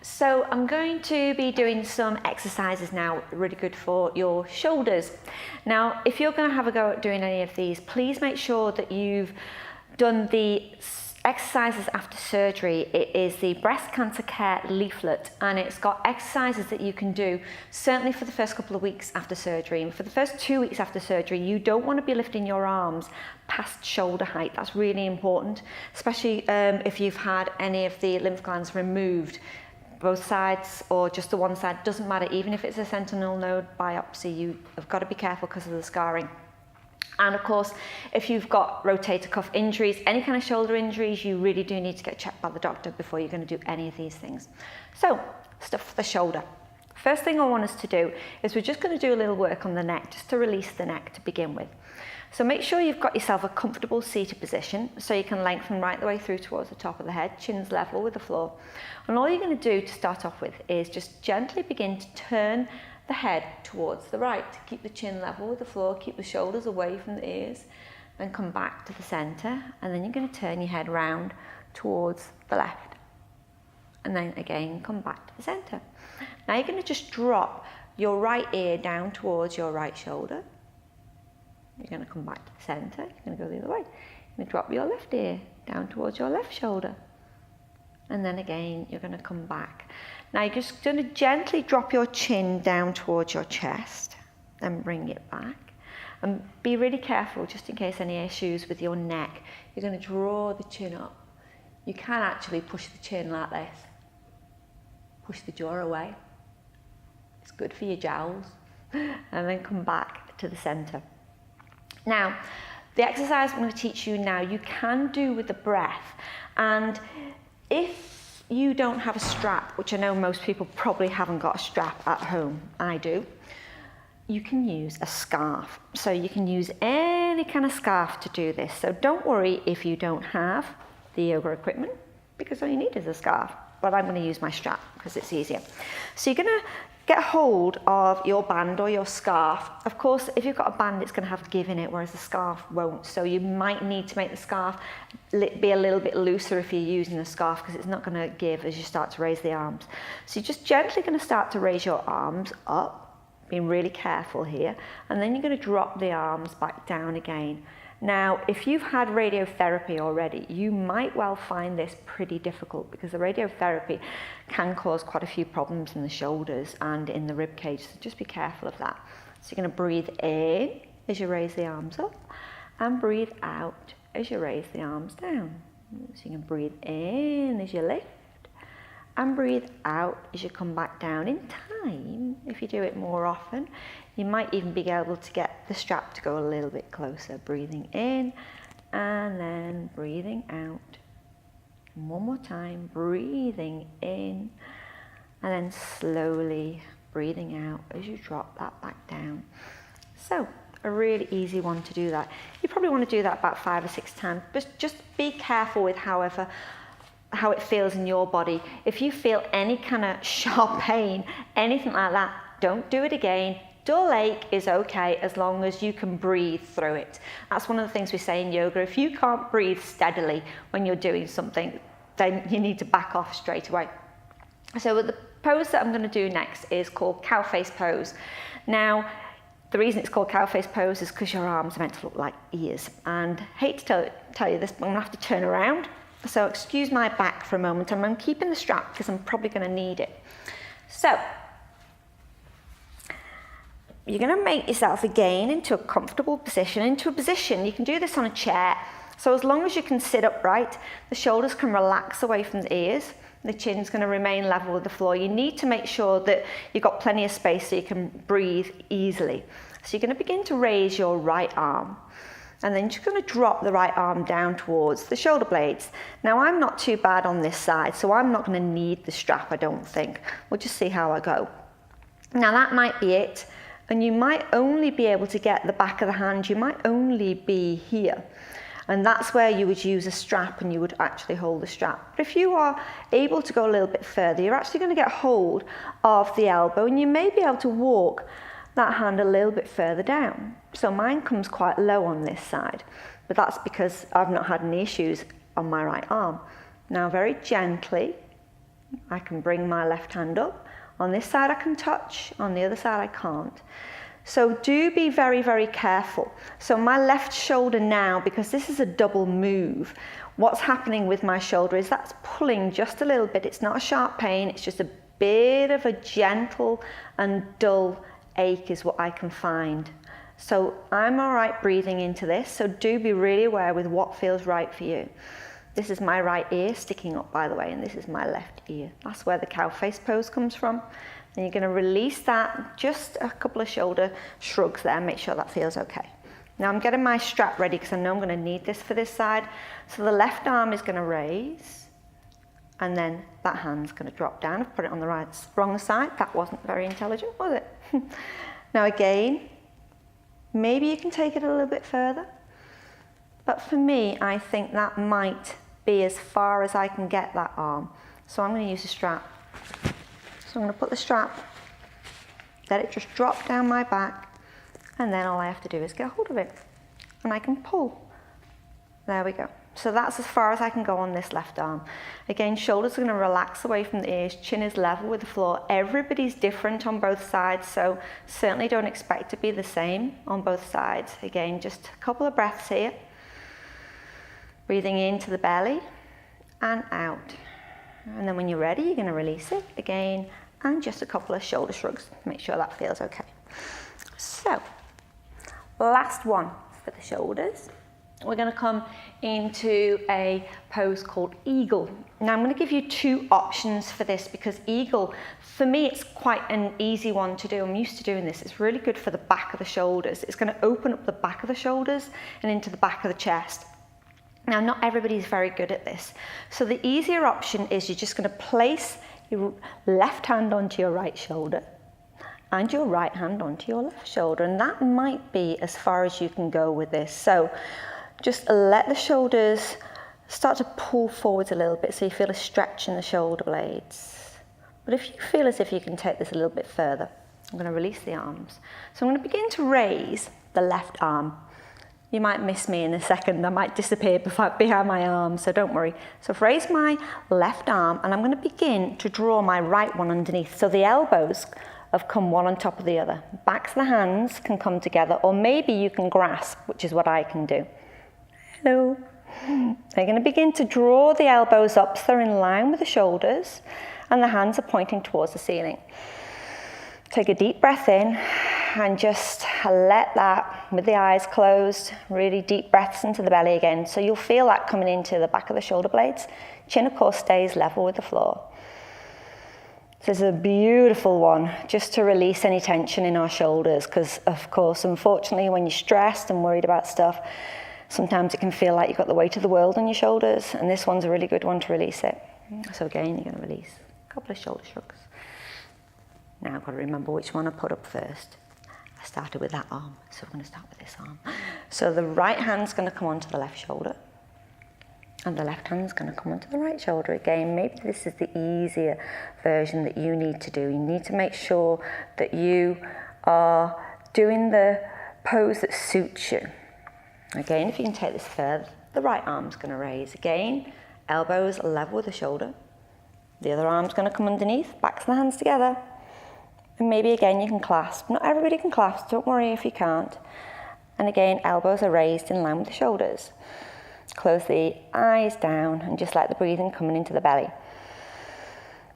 So I'm going to be doing some exercises now, really good for your shoulders. Now, if you're going to have a go at doing any of these, please make sure that you've done the exercises after surgery. It is the breast cancer care leaflet, and it's got exercises that you can do certainly for the first couple of weeks after surgery. And for the first 2 weeks after surgery, you don't want to be lifting your arms past shoulder height. That's really important, especially if you've had any of the lymph glands removed, both sides or just the one side, doesn't matter. Even if it's a sentinel node biopsy, you have got to be careful because of the scarring. And of course, if you've got rotator cuff injuries, any kind of shoulder injuries, you really do need to get checked by the doctor before you're going to do any of these things. So, stuff for the shoulder. First thing I want us to do is we're just going to do a little work on the neck, just to release the neck to begin with. So make sure you've got yourself a comfortable seated position so you can lengthen right the way through towards the top of the head, chin's level with the floor. And all you're going to do to start off with is just gently begin to turn the head towards the right. Keep the chin level with the floor, keep the shoulders away from the ears, then come back to the centre, and then you're going to turn your head round towards the left. And then again, come back to the centre. Now you're going to just drop your right ear down towards your right shoulder. You're going to come back to the centre, you're going to go the other way. You're going to drop your left ear down towards your left shoulder. And then again, you're going to come back. Now you're just going to gently drop your chin down towards your chest, then bring it back. And be really careful, just in case any issues with your neck. You're going to draw the chin up. You can actually push the chin like this. Push the jaw away. It's good for your jowls. And then come back to the centre. Now, the exercise I'm going to teach you now, you can do with the breath. And if you don't have a strap, which I know most people probably haven't got a strap at home, I do, you can use a scarf. So you can use any kind of scarf to do this. So don't worry if you don't have the yoga equipment, because all you need is a scarf. But I'm going to use my strap because it's easier. So you're going to get hold of your band or your scarf. Of course, if you've got a band, it's going to have give in it, whereas the scarf won't. So you might need to make the scarf be a little bit looser if you're using the scarf, because it's not going to give as you start to raise the arms. So you're just gently going to start to raise your arms up, being really careful here, and then you're going to drop the arms back down again. Now, if you've had radiotherapy already, you might well find this pretty difficult, because the radiotherapy can cause quite a few problems in the shoulders and in the rib cage, so just be careful of that. So you're going to breathe in as you raise the arms up, and breathe out as you raise the arms down. So you can breathe in as you lift, and breathe out as you come back down. In time, if you do it more often, you might even be able to get the strap to go a little bit closer. Breathing in and then breathing out. And one more time, breathing in and then slowly breathing out as you drop that back down. So, a really easy one to do that. You probably want to do that about 5 or 6 times, but just be careful with how it feels in your body. If you feel any kind of sharp pain, anything like that, don't do it again. Dull ache is okay as long as you can breathe through it. That's one of the things we say in yoga. If you can't breathe steadily when you're doing something, then you need to back off straight away. So the pose that I'm going to do next is called cow face pose. Now, the reason it's called cow face pose is because your arms are meant to look like ears. And I hate to tell you this, but I'm going to have to turn around. So excuse my back for a moment. I'm keeping the strap because I'm probably going to need it. So you're going to make yourself again into a comfortable position, into a position. You can do this on a chair. So as long as you can sit upright, the shoulders can relax away from the ears. The chin's going to remain level with the floor. You need to make sure that you've got plenty of space so you can breathe easily. So you're going to begin to raise your right arm. And then you're going to drop the right arm down towards the shoulder blades. Now, I'm not too bad on this side, so I'm not going to need the strap, I don't think. We'll just see how I go. Now, that might be it. And you might only be able to get the back of the hand, you might only be here. And that's where you would use a strap and you would actually hold the strap. But if you are able to go a little bit further, you're actually going to get hold of the elbow and you may be able to walk that hand a little bit further down. So mine comes quite low on this side, but that's because I've not had any issues on my right arm. Now very gently, I can bring my left hand up. On this side I can touch, on the other side I can't. So do be very, very careful. So my left shoulder now, because this is a double move, what's happening with my shoulder is that's pulling just a little bit. It's not a sharp pain, it's just a bit of a gentle and dull ache is what I can find. So I'm all right breathing into this, so do be really aware with what feels right for you. This is my right ear sticking up, by the way, and this is my left ear. That's where the cow face pose comes from. And you're going to release that, just a couple of shoulder shrugs there, make sure that feels okay. Now I'm getting my strap ready because I know I'm going to need this for this side. So the left arm is going to raise, and then that hand's going to drop down. I've put it on the wrong side. That wasn't very intelligent, was it? Now again, maybe you can take it a little bit further. But for me, I think that might be as far as I can get that arm. So I'm going to use a strap. So I'm going to put the strap, let it just drop down my back, and then all I have to do is get hold of it. And I can pull. There we go. So that's as far as I can go on this left arm. Again, shoulders are going to relax away from the ears, chin is level with the floor. Everybody's different on both sides, so certainly don't expect to be the same on both sides. Again, just a couple of breaths here. Breathing into the belly and out. And then when you're ready, you're going to release it again, and just a couple of shoulder shrugs to make sure that feels okay. So, last one for the shoulders. We're going to come into a pose called eagle. Now I'm going to give you two options for this because eagle, for me, it's quite an easy one to do. I'm used to doing this. It's really good for the back of the shoulders. It's going to open up the back of the shoulders and into the back of the chest. Now, not everybody's very good at this. So the easier option is you're just going to place your left hand onto your right shoulder and your right hand onto your left shoulder. And that might be as far as you can go with this. So just let the shoulders start to pull forwards a little bit so you feel a stretch in the shoulder blades. But if you feel as if you can take this a little bit further, I'm going to release the arms. So I'm going to begin to raise the left arm. You might miss me in a second. I might disappear behind my arm, so don't worry. So I've raised my left arm and I'm going to begin to draw my right one underneath. So the elbows have come one on top of the other. Backs of the hands can come together, or maybe you can grasp, which is what I can do. Hello. They're going to begin to draw the elbows up so they're in line with the shoulders and the hands are pointing towards the ceiling. Take a deep breath in and just let that, with the eyes closed, really deep breaths into the belly again. So you'll feel that coming into the back of the shoulder blades. Chin, of course, stays level with the floor. This is a beautiful one, just to release any tension in our shoulders, because, of course, unfortunately, when you're stressed and worried about stuff, sometimes it can feel like you've got the weight of the world on your shoulders, and this one's a really good one to release it. So again, you're going to release a couple of shoulder shrugs. Now I've got to remember which one I put up first. I started with that arm, so we're going to start with this arm. So the right hand's going to come onto the left shoulder, and the left hand's going to come onto the right shoulder. Again, maybe this is the easier version that you need to do. You need to make sure that you are doing the pose that suits you. Again, if you can take this further, the right arm's going to raise. Again, elbows level with the shoulder. The other arm's going to come underneath, backs of the hands together. And maybe again you can clasp. Not everybody can clasp, don't worry if you can't. And again, elbows are raised in line with the shoulders. Close the eyes down and just let the breathing coming into the belly.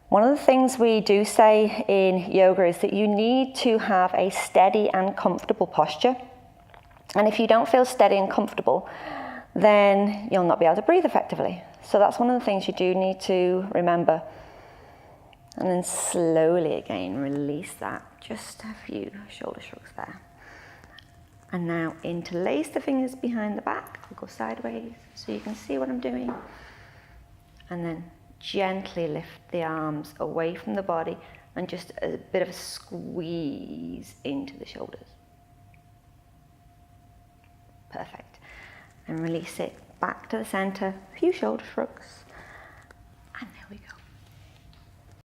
One of the things we do say in yoga is that you need to have a steady and comfortable posture. And if you don't feel steady and comfortable, then you'll not be able to breathe effectively. So that's one of the things you do need to remember. And then slowly again, release that. Just a few shoulder shrugs there. And now interlace the fingers behind the back. We'll go sideways so you can see what I'm doing. And then gently lift the arms away from the body and just a bit of a squeeze into the shoulders. Perfect. And release it back to the center. A few shoulder shrugs.